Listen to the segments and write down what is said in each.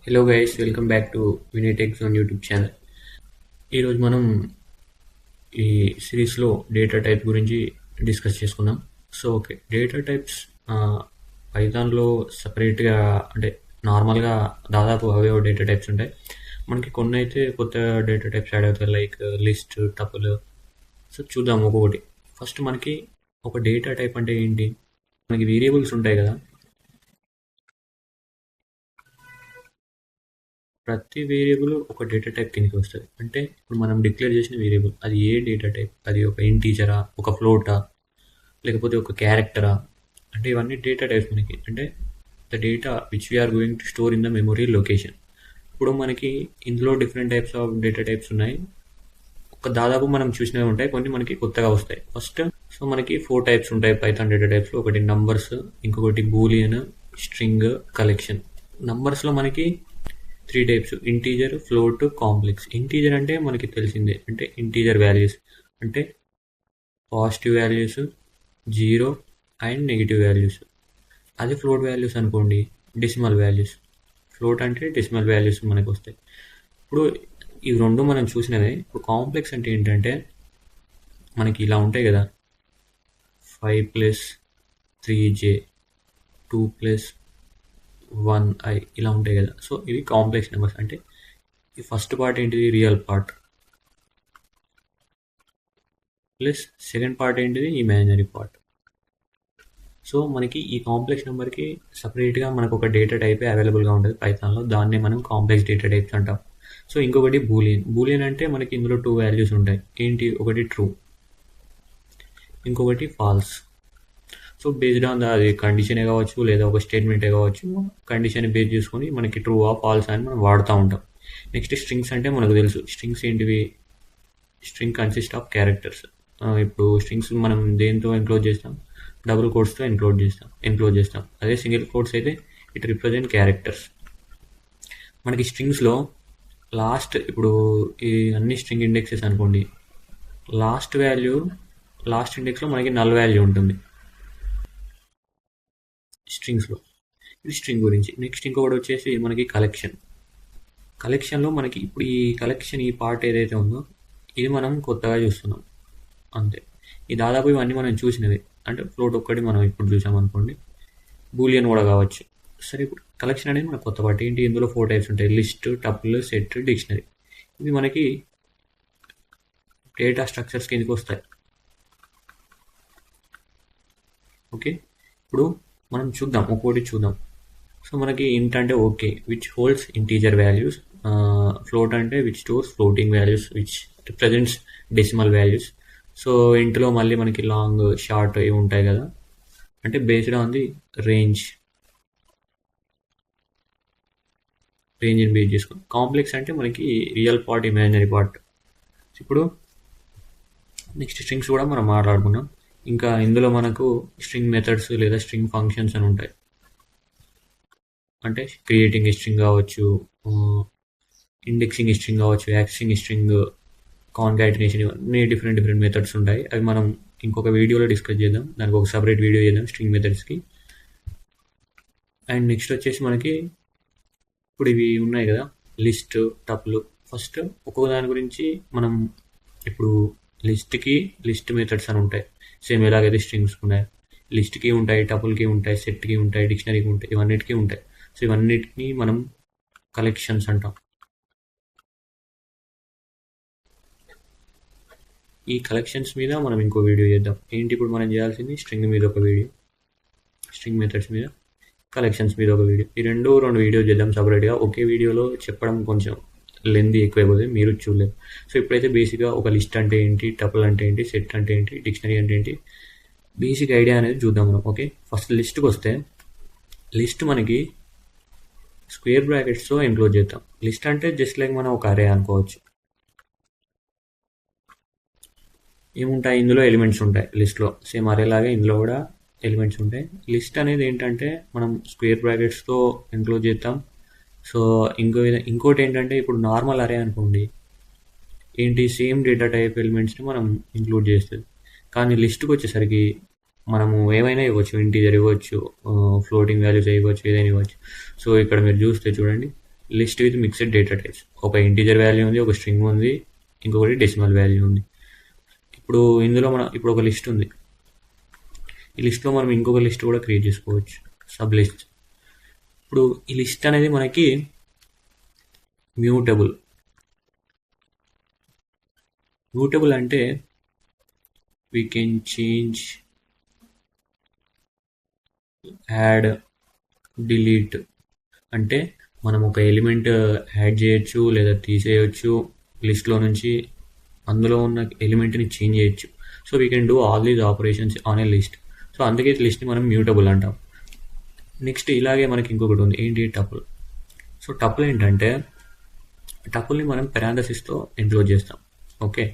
Hello guys, welcome back to Vinitex on YouTube channel. ఈరోజు మనం ఈ సిరీస్లో డేటా టైప్ గురించి డిస్కస్ చేసుకుందాం. సో ఓకే, డేటా టైప్స్ పైథాన్లో సపరేట్గా అంటే నార్మల్గా దాదాపు అవే డేటా టైప్స్ ఉంటాయి. మనకి కొన్ని అయితే కొత్త డేటా టైప్స్ యాడ్ అవుతాయి, లైక్ లిస్ట్, టపుల్. సో చూద్దాం ఒక్కొక్కటి. ఫస్ట్ మనకి ఒక డేటా టైప్ అంటే ఏంటి? మనకి వేరియబుల్స్ ఉంటాయి కదా, ప్రతి వేరియబుల్ ఒక డేటా టైప్ కిందకి వస్తుంది. అంటే ఇప్పుడు మనం డిక్లేర్ చేసిన వేరియబుల్ అది ఏ డేటా టైప్, అది ఒక ఇంటీజరా, ఒక ఫ్లోటా, లేకపోతే ఒక క్యారెక్టరా, అంటే ఇవన్నీ డేటా టైప్స్ మనకి. అంటే the data which we are going to store in the memory location. ఇప్పుడు మనకి ఇందులో different types of data types ఉన్నాయి. ఒక దాదాపు మనం చూసినవి ఉంటాయి, కొన్ని మనకి కొత్తగా వస్తాయి. ఫస్ట్ సో మనకి 4 టైప్స్ ఉంటాయి పైథాన్ డేటా టైప్స్లో. ఒకటి నంబర్స్, ఇంకొకటి బూలియన్, స్ట్రింగ్, కలెక్షన్. నంబర్స్లో మనకి 3 types: integer, float, complex. Integer అంటే మనకి తెలిసిందే, అంటే ఇంటీజర్ వాల్యూస్ అంటే positive values, zero and negative values. అదే ఫ్లోట్ వాల్యూస్ అనుకోండి, డెసిమల్ వాల్యూస్. ఫ్లోట్ అంటే డెసిమల్ వాల్యూస్ మనకు వస్తాయి. ఇప్పుడు ఇవి రెండు మనం చూసినవే. ఇప్పుడు కాంప్లెక్స్ అంటే ఏంటంటే మనకి ఇలా ఉంటాయి కదా, 5+3j, 2+1i, ఇలా ఉంటాయి కదా. సో ఇవి కాంప్లెక్స్ నెంబర్స్. అంటే ఈ ఫస్ట్ పార్ట్ ఏంటిది, real part, plus second part ఏంటిది, ఇమాజినరీ పార్ట్. సో మనకి ఈ కాంప్లెక్స్ నెంబర్కి సపరేట్గా మనకు ఒక డేటా టైపే అవైలబుల్గా ఉంటుంది పైథాన్లో. దాన్నే మనం కాంప్లెక్స్ డేటా టైప్స్ అంటాం. సో ఇంకొకటి బూలియన్. బూలియన్ అంటే మనకి ఇందులో 2 వాల్యూస్ ఉంటాయి. ఏంటి, ఒకటి ట్రూ, ఇంకొకటి ఫాల్స్. సో బేస్డ్ ఆన్ అది కండిషనే కావచ్చు, లేదా ఒక స్టేట్మెంటే కావచ్చు. కండిషన్ బేస్ చేసుకొని మనకి ట్రూ ఆ ఫాల్స్ అని మనం వాడుతూ ఉంటాం. నెక్స్ట్ స్ట్రింగ్స్ అంటే మనకు తెలుసు. స్ట్రింగ్స్ ఏంటివి? String consist of characters. ఇప్పుడు స్ట్రింగ్స్ మనం దేంతో ఎన్క్లోజ్ చేస్తాం? డబుల్ కోట్స్తో ఎన్క్లోజ్ చేస్తాం. అదే సింగిల్ కోట్స్ అయితే ఇట్ రిప్రజెంట్ క్యారెక్టర్స్. మనకి స్ట్రింగ్స్లో లాస్ట్, ఇప్పుడు ఈ అన్ని స్ట్రింగ్ ఇండెక్సెస్ అనుకోండి, లాస్ట్ ఇండెక్స్లో మనకి నల్ వాల్యూ ఉంటుంది స్ట్రింగ్స్లో. ఇది స్ట్రింగ్ గురించి. నెక్స్ట్ ఇంకొకటి వచ్చేసి మనకి కలెక్షన్లో మనకి ఇప్పుడు ఈ కలెక్షన్, ఈ పార్ట్ ఏదైతే ఉందో ఇది మనం కొత్తగా చూస్తున్నాం అంతే. ఈ దాదాపు ఇవన్నీ మనం చూసినవి. అంటే ఫ్లోట్ ఒక్కటి మనం ఇప్పుడు చూసామనుకోండి, బూలియన్ కూడా కావచ్చు. సరే, ఇప్పుడు కలెక్షన్ అనేది మన కొత్త పార్ట్. ఏంటి, ఇందులో 4 టైప్స్ ఉంటాయి: లిస్ట్, టపుల్, సెట్, డిక్షనరీ. ఇవి మనకి డేటా స్ట్రక్చర్స్ కిందకి వస్తాయి. ఓకే, ఇప్పుడు మనం చూద్దాం, ఒక్కొక్కటి చూద్దాం. సో మనకి ఇంట్ అంటే okay, which holds integer values. Float అంటే which stores floating values, which represents decimal values. So ఇంట్లో మళ్ళీ మనకి లాంగ్, షార్ట్ ఇవి ఉంటాయి కదా, అంటే బేస్డ్ ఆన్ ది రేంజ్ని బేస్ చేసుకుని. కాంప్లెక్స్ అంటే మనకి రియల్ పార్ట్, ఇమాజినరీ పార్ట్. ఇప్పుడు నెక్స్ట్ స్ట్రింగ్స్ కూడా మనం మాట్లాడుకున్నాం. ఇంకా ఇందులో మనకు స్ట్రింగ్ మెథడ్స్ లేదా స్ట్రింగ్ ఫంక్షన్స్ అని ఉంటాయి. అంటే క్రియేటింగ్ స్ట్రింగ్ కావచ్చు, ఇండెక్సింగ్ స్ట్రింగ్ కావచ్చు, యాక్సెసింగ్ స్ట్రింగ్, కాన్కాటినేషన్, ఇవన్నీ డిఫరెంట్ మెథడ్స్ ఉంటాయి. అవి మనం ఇంకొక వీడియోలో డిస్కస్ చేద్దాం. దానికి ఒక సపరేట్ వీడియో చేద్దాం స్ట్రింగ్ మెథడ్స్కి. అండ్ నెక్స్ట్ వచ్చేసి మనకి ఇప్పుడు ఇవి ఉన్నాయి కదా, లిస్ట్, టపుల్. ఫస్ట్ ఒక్కొక్క దాని గురించి మనం ఇప్పుడు లిస్ట్ మెథడ్స్ అని ఉంటాయి. సేమ్ ఎలాగైతే స్ట్రింగ్స్ ఉన్నాయి, లిస్ట్కి ఉంటాయి, టపుల్కి ఉంటాయి, సెట్కి ఉంటాయి, డిక్షనరీకి ఉంటాయి, ఇవన్నిటికీ ఉంటాయి. సో ఇవన్నిటిని మనం కలెక్షన్స్ అంటాం. ఈ కలెక్షన్స్ మీద మనం ఇంకో వీడియో చేద్దాం. ఏంటి ఇప్పుడు మనం చేయాల్సింది, స్ట్రింగ్ మీద ఒక వీడియో, స్ట్రింగ్ మెథడ్స్ మీద, కలెక్షన్స్ మీద ఒక వీడియో. ఈ రెండు వీడియో చేద్దాం సపరేట్గా. ఒకే వీడియోలో చెప్పడం కొంచెం లెంత్ ఎక్కువైపోతుంది, మీరు చూడలేదు. సో ఇప్పుడైతే బేసిక్గా ఒక లిస్ట్ అంటే ఏంటి, టపుల్ అంటే ఏంటి, సెట్ అంటే ఏంటి, డిక్షనరీ అంటే ఏంటి, బేసిక్ ఐడియా అనేది చూద్దాం మనం. ఓకే, ఫస్ట్ లిస్ట్కి వస్తే, లిస్ట్ మనకి స్క్వేర్ బ్రాకెట్స్తో ఎన్క్లోజ్ చేద్దాం. లిస్ట్ అంటే జస్ట్ లైక్ మనం ఒక అరే అనుకోవచ్చు. ఏముంటాయి ఇందులో, ఎలిమెంట్స్ ఉంటాయి లిస్ట్లో. సేమ్ అరే లాగే ఇందులో కూడా ఎలిమెంట్స్ ఉంటాయి. లిస్ట్ అనేది ఏంటంటే మనం స్క్వేర్ బ్రాకెట్స్తో ఎన్క్లోజ్ చేద్దాం. సో ఇంకోటి ఏంటంటే, ఇప్పుడు నార్మల్ అరే అనుకోండి, ఏంటి, సేమ్ డేటా టైప్ ఎలిమెంట్స్ని మనం ఇంక్లూడ్ చేస్తుంది. కానీ లిస్ట్కి వచ్చేసరికి మనము ఏమైనా ఇవ్వచ్చు, ఇంటీజర్ ఇవ్వచ్చు, ఫ్లోటింగ్ వాల్యూస్ ఇవ్వచ్చు, ఏదైనా ఇవ్వచ్చు. సో ఇక్కడ మీరు చూస్తే చూడండి, list with mixed data types. ఒక ఇంటీజర్ వాల్యూ ఉంది, ఒక స్ట్రింగ్ ఉంది, ఇంకొకటి డెసిమల్ వాల్యూ ఉంది. ఇప్పుడు ఇందులో ఇప్పుడు ఒక లిస్ట్ ఉంది. ఈ లిస్ట్లో మనం ఇంకొక లిస్ట్ కూడా క్రియేట్ చేసుకోవచ్చు, సబ్ లిస్ట్. ఇప్పుడు ఈ లిస్ట్ అనేది మనకి మ్యూటబుల్. మ్యూటబుల్ అంటే we can change, add, delete. అంటే మనం ఒక ఎలిమెంట్ యాడ్ చేయొచ్చు లేదా తీసేయచ్చు లిస్ట్లో నుంచి, అందులో ఉన్న ఎలిమెంట్ని చేంజ్ చేయొచ్చు. So we can do all these operations on a list. So అందుకే లిస్ట్ని మనం మ్యూటబుల్ అంటాం. నెక్స్ట్ ఇలాగే మనకి ఇంకొకటి ఉంది, ఏంటి? టపుల్. సో టపుల్ ఏంటంటే, టపుల్ని మనం పెరాంథసిస్తో ఎన్క్లోజ్ చేస్తాం. ఓకే,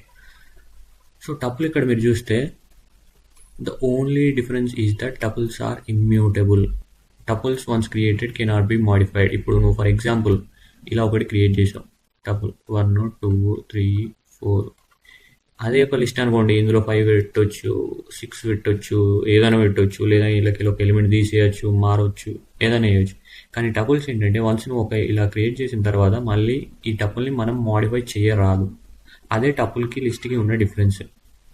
సో టపుల్ ఇక్కడ మీరు చూస్తే the only difference is that tuples are immutable. Tuples once created cannot be modified. ఇప్పుడు నువ్వు ఫర్ ఎగ్జాంపుల్ ఇలా ఒకటి క్రియేట్ చేసావు, టపుల్ 1 2 3 4. అదే ఒక లిస్ట్ అనుకోండి, ఇందులో 5 పెట్టవచ్చు, 6 పెట్టవచ్చు, ఏదైనా పెట్టవచ్చు, లేదా వీళ్ళకి ఒక ఎలిమెంట్ తీసేయచ్చు, మారవచ్చు, ఏదైనా వేయచ్చు. కానీ టపుల్స్ ఏంటంటే వన్స్ నువ్వు ఇలా క్రియేట్ చేసిన తర్వాత మళ్ళీ ఈ టపుల్ని మనం మాడిఫై చేయరాదు. అదే టపుల్కి లిస్ట్కి ఉన్న డిఫరెన్స్.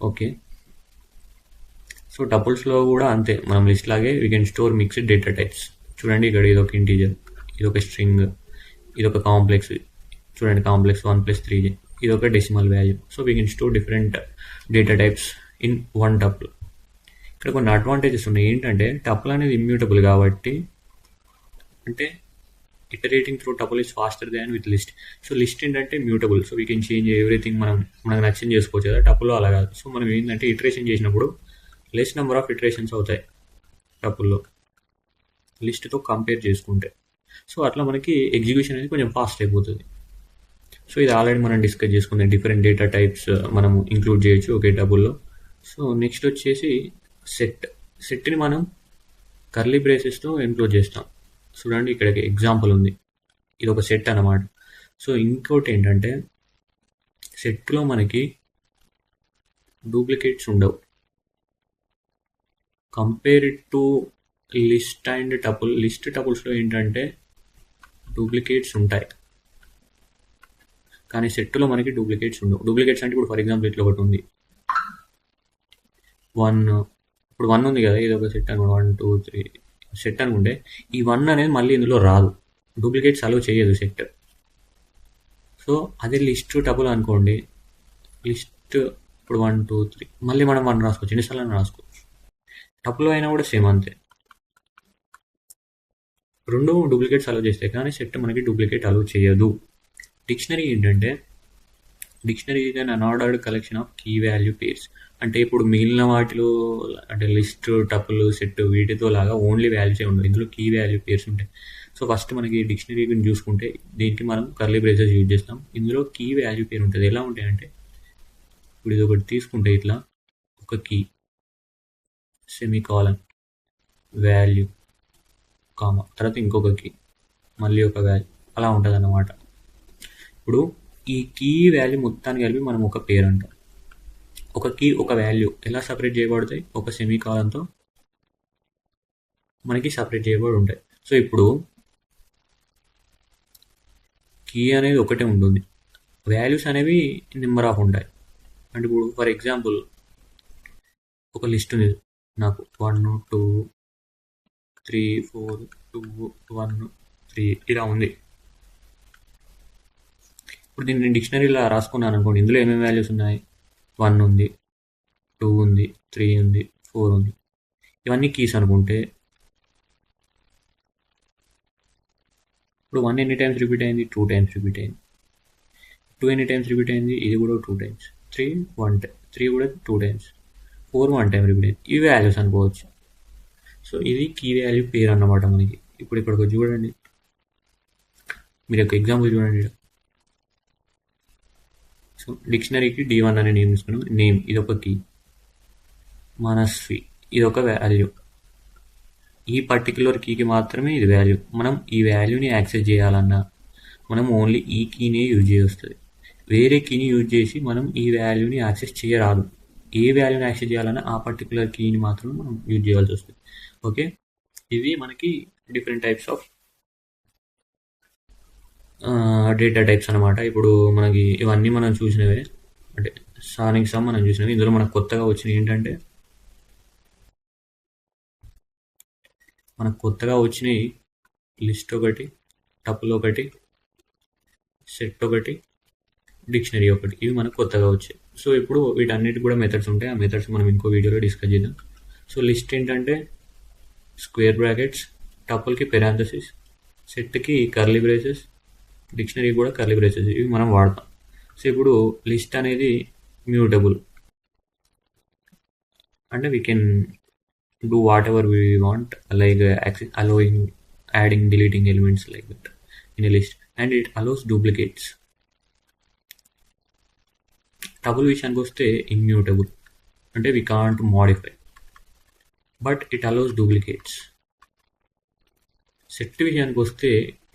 ఓకే, సో టపుల్స్లో కూడా అంతే, మనం లిస్ట్ లాగే we can store mixed data types. చూడండి ఇక్కడ ఇదొక ఇంటీజర్, ఇదొక స్ట్రింగ్, ఇదొక కాంప్లెక్స్. చూడండి కాంప్లెక్స్ 1 + 3j, ఇదొక decimal value. So we can store different data types in one tuple. ఇక్కడ కొన్ని అడ్వాంటేజెస్ ఉన్నాయి. ఏంటంటే టపుల్ అనేది ఇమ్యూటబుల్ కాబట్టి, అంటే iterating through tuple is faster than with list. So list ఏంటంటే mutable, so we can change everything, మనకు నచ్చింది చేసుకోవచ్చు కదా. టపుల్లో అలా కాదు. సో మనం ఏంటంటే ఇటరేషన్ చేసినప్పుడు లెస్ నెంబర్ ఆఫ్ ఇటరేషన్స్ అవుతాయి టపుల్లో లిస్ట్తో కంపేర్ చేసుకుంటే. సో అట్లా మనకి ఎగ్జిక్యూషన్ అనేది కొంచెం ఫాస్ట్ అయిపోతుంది. సో ఇది ఆల్రెడీ మనం డిస్కస్ చేసుకున్నాం, డిఫరెంట్ డేటా టైప్స్ మనము ఇంక్లూడ్ చేయొచ్చు ఒకే టపుల్లో. సో నెక్స్ట్ వచ్చేసి సెట్ని మనం కర్లీ బ్రేసెస్తో ఎన్క్లోజ్ చేస్తాం. చూడండి ఇక్కడ ఎగ్జాంపుల్ ఉంది, ఇది ఒక సెట్ అన్నమాట. సో ఇంకోటి ఏంటంటే సెట్లో మనకి డూప్లికేట్స్ ఉండవు. Compare it to list and tuple. List టపుల్స్లో ఏంటంటే డూప్లికేట్స్ ఉంటాయి, కానీ సెట్లో మనకి డూప్లికేట్స్ ఉండవు. డూప్లికేట్స్ అంటే ఇప్పుడు ఫర్ ఎగ్జాంపుల్ ఇట్లా ఒకటి ఉంది 1, ఇప్పుడు 1 ఉంది కదా, ఇది ఒక సెట్ అనుకోండి, 1 2 3 సెట్ అనుకుంటే ఈ 1 అనేది మళ్ళీ ఇందులో రాదు, డూప్లికేట్స్ అలో చేయదు సెట్. సో అదే లిస్ట్ టపుల్ అనుకోండి, లిస్ట్ ఇప్పుడు 1 2 3 మళ్ళీ మనం 1 రాసుకోవచ్చు, ఎన్నిసార్లు రాసుకోవచ్చు. టపుల్ అయినా కూడా సేమ్ అంతే, రెండు డూప్లికేట్స్ అలో చేస్తాయి, కానీ సెట్ మనకి డూప్లికేట్ అలో చేయదు. డిక్షనరీ ఏంటంటే, dictionary is an unordered collection of key value pairs. అంటే ఇప్పుడు మిగిలిన వాటిలో అంటే లిస్ట్, టపుల్, సెట్ వీటితో లాగా ఓన్లీ వాల్యూసే ఉండవు, ఇందులో కీ వాల్యూ పేర్స్ ఉంటాయి. సో ఫస్ట్ మనకి డిక్షనరీ గురించి చూసుకుంటే దీనికి మనం కర్లీ బ్రేసెస్ యూజ్ చేస్తాం. ఇందులో కీ వాల్యూ పేరు ఉంటుంది. ఎలా ఉంటాయంటే, ఇప్పుడు ఇది ఒకటి తీసుకుంటే ఇట్లా ఒక కీ, సెమీకాలన్, వాల్యూ, కామా, తర్వాత ఇంకొక కీ, మళ్ళీ ఒక వాల్యూ, అలా ఉంటుంది అన్నమాట. ఇప్పుడు ఈ కీ వాల్యూ మొత్తాన్ని కలిపి మనం ఒక పేరు అంటాం. ఒక కీ ఒక వాల్యూ ఎలా సపరేట్ చేయబడతాయి? ఒక సెమీకాలన్తో మనకి సపరేట్ చేయబడి ఉంటాయి. సో ఇప్పుడు కీ అనేది ఒకటే ఉంటుంది, వాల్యూస్ అనేవి నెంబర్ ఆఫ్ ఉంటాయి. అంటే ఇప్పుడు ఫర్ ఎగ్జాంపుల్ ఒక లిస్ట్ ఉంది నాకు, 1 2 3 4 2 1 3 ఇలా ఉంది. ఇప్పుడు దీన్ని నేను డిక్షనరీలో రాసుకున్నాను అనుకోండి, ఇందులో ఏమేమి వాల్యూస్ ఉన్నాయి? 1 ఉంది, 2 ఉంది, 3 ఉంది, 4 ఉంది. ఇవన్నీ కీస్ అనుకుంటే ఇప్పుడు 1 ఎన్ని టైమ్స్ రిపీట్ అయింది? 2 టైమ్స్ రిపీట్ అయింది. 2 ఎన్ని టైమ్స్ రిపీట్ అయింది? ఇది కూడా 2 టైమ్స్. 3 1 టైమ్, 3 కూడా 2 టైమ్స్, 4 1 టైం రిపీట్ అయింది. ఇవి వాల్యూస్ అనుకోవచ్చు. సో ఇది కీ వాల్యూ పేరు అన్నమాట మనకి. ఇప్పుడు ఇక్కడికి చూడండి, మీరు ఒక ఎగ్జాంపుల్ చూడండి. సో డిక్షనరీకి D1 అనే నేమ్ తీసుకున్నాం. నేమ్ ఇది ఒక కీ, మనస్వి ఇది ఒక వాల్యూ. ఈ పర్టిక్యులర్ కీకి మాత్రమే ఇది వాల్యూ. మనం ఈ వాల్యూని యాక్సెస్ చేయాలన్నా మనం ఓన్లీ ఈ కీనే యూజ్ చేస్తుంది. వేరే కీని యూజ్ చేసి మనం ఈ వాల్యూని యాక్సెస్ చేయరాదు. ఏ వాల్యూని యాక్సెస్ చేయాలన్నా ఆ పర్టిక్యులర్ కీని మాత్రమే మనం యూజ్ చేయాల్సి వస్తుంది. ఓకే, ఇవి మనకి different types of data types అనమాట. ఇప్పుడు మనకి ఇవన్నీ మనం చూసినవే, అంటే సానికి మనం చూసినవి. ఇందులో మనకు కొత్తగా వచ్చినవి ఏంటంటే, మనకు కొత్తగా వచ్చినవి లిస్ట్ ఒకటి, టపుల్ ఒకటి, సెట్ ఒకటి, డిక్షనరీ ఒకటి. ఇవి మనకు కొత్తగా వచ్చాయి. సో ఇప్పుడు వీటన్నిటి కూడా మెథడ్స్ ఉంటాయి. ఆ మెథడ్స్ మనం ఇంకో వీడియోలో డిస్కస్ చేద్దాం. సో లిస్ట్ ఏంటంటే స్క్వేర్ బ్రాకెట్స్, టపుల్కి పెరాంథసిస్, సెట్కి కర్లీ బ్రేసెస్, డిక్షనరీ కూడా కర్లీ బ్రేసెస్. ఇవి మనం వాడతాం. సో ఇప్పుడు లిస్ట్ అనేది మ్యూటబుల్, అంటే we can do whatever we want, like allowing adding, deleting elements like that in a list, and it allows duplicates. Tuple విషయానికి వస్తే immutable, అంటే we can't modify, but it allows duplicates. Set విషయానికి వస్తే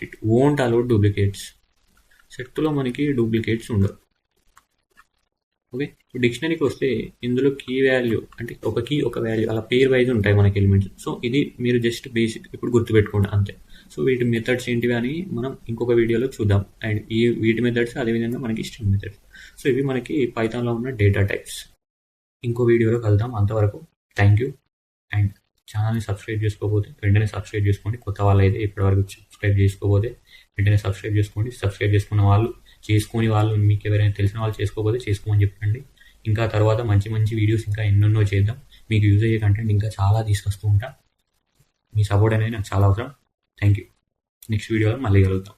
it won't allow duplicates. సెట్లో మనకి duplicates ఉండవు. Okay, డిక్షనరీకి వస్తే ఇందులో కీ వాల్యూ, అంటే ఒక కీ ఒక వాల్యూ అలా పేర్ వైజ్ ఉంటాయి మనకి ఎలిమెంట్స్. సో ఇది మీరు జస్ట్ బేసిక్ ఇప్పుడు గుర్తుపెట్టుకోండి అంతే. సో వీటి మెథడ్స్ ఏంటివి అని మనం ఇంకొక వీడియోలో చూద్దాం. అండ్ వీటి మెథడ్స్ అదేవిధంగా మనకి స్ట్రింగ్ మెథడ్స్. సో ఇవి మనకి పైథాన్లో ఉన్న డేటా టైప్స్. ఇంకో వీడియోలో కలుద్దాం. అంతవరకు థ్యాంక్ యూ. అండ్ ఛానల్ని సబ్స్క్రైబ్ చేసుకోకపోతే వెంటనే సబ్స్క్రైబ్ చేసుకోండి. కొత్త వాళ్ళు అయితే ఇప్పటివరకు సబ్స్క్రైబ్ చేసుకోకపోతే వెంటనే సబ్స్క్రైబ్ చేసుకోండి. సబ్స్క్రైబ్ చేసుకున్న వాళ్ళు, చేసుకుని వాళ్ళు, మీకు ఎవరైనా తెలిసిన వాళ్ళు చేసుకోకపోతే చేసుకోమని చెప్పండి. ఇంకా తర్వాత మంచి మంచి వీడియోస్ ఇంకా ఎన్నెన్నో చేద్దాం. మీకు యూజ్ అయ్యే కంటెంట్ ఇంకా చాలా తీసుకొస్తూ ఉంటా. మీ సపోర్ట్ అనేది నాకు చాలా అవసరం. Thank you. నెక్స్ట్ వీడియోలో మళ్ళీ కలుద్దాం.